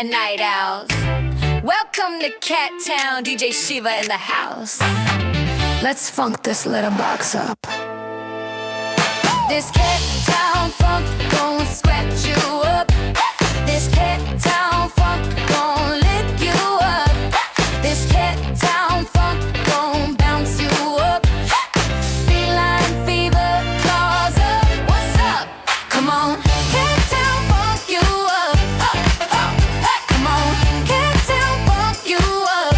and night owls. Welcome to Cat Town, DJ Shiva in the house. Let's funk this little box up. This Cat Town funk gon' scratch you up. This Cat Town funk gon' lick you up. This Cat Town funk gon' bounce you up. Feline fever, claws up. What's up? Come on, Cat Town funk you up. Come on, Cat Town funk you up.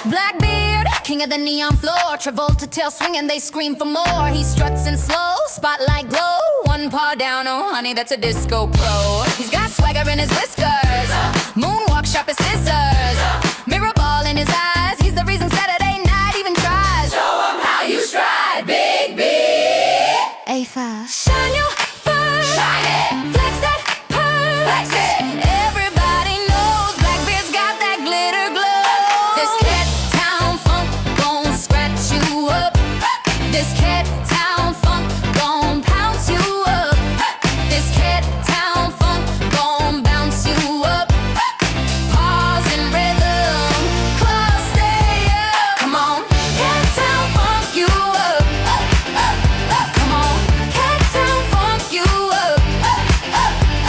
Blackbeard, king of the neon floor. Travolta tail swinging, they scream for more. He struts in slow, spotlight glow. One paw down, oh honey, that's a disco pro. He's got swagger in his whiskers, moonwalk sharp as scissors, mirror ball in his eyes. He's the reason Saturday night even tries. Show him how you stride, big B. A5. Shine your fur, shine it. Flex that purse, flex it. Everybody knows Blackbeard's got that glitter glow. This Cat Town funk gon' scratch you up. This Cat Town funk gon' pounce you up. This Cat Town funk gon' bounce you up. Pause in rhythm, claws stay up. Come on, Cat Town funk you up. Come on, Cat Town funk you up.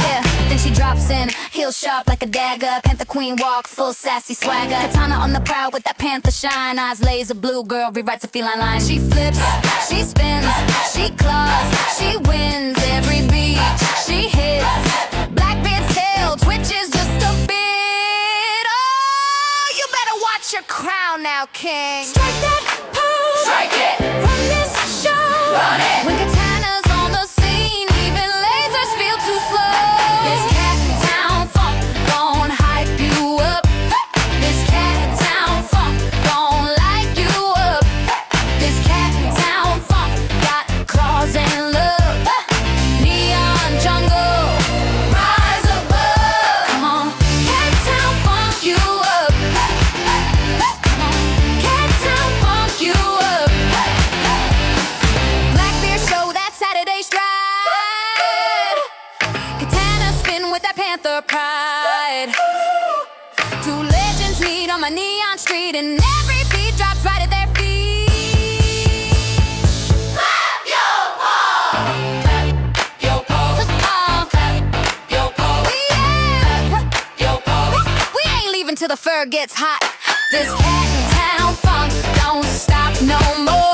Yeah, then she drops in, heels sharp like a dagger. Panther queen walk, full sassy swagger. Katana on the prowl with that panther shine. Eyes laser blue, girl rewrites a feline line. She flips, she spins, she claws, she wins every beat she hits. Blackbeard's tail twitches just a bit. Oh, you better watch your crown now, king. Strike that pose, strike it. Run this show, run it. When Katana's on the scene, even lasers feel too slow. This Cat Town funk gon' hype you up. This Cat Town funk gon' light you up. This Cat Town funk got claws and love. Neon jungle, rise above. Come on, Cat Town funk you up. Come on, Cat Town funk you up. Blackbeard show that Saturday stride. Katana spin with that panther pride. Two legends meet on my neon street, and every beat drops right at their feet. Clap your paws. Clap your paws. Clap your paws. Yeah. Clap your paws. We ain't leaving till the fur gets hot. This Cat Town funk don't stop no more.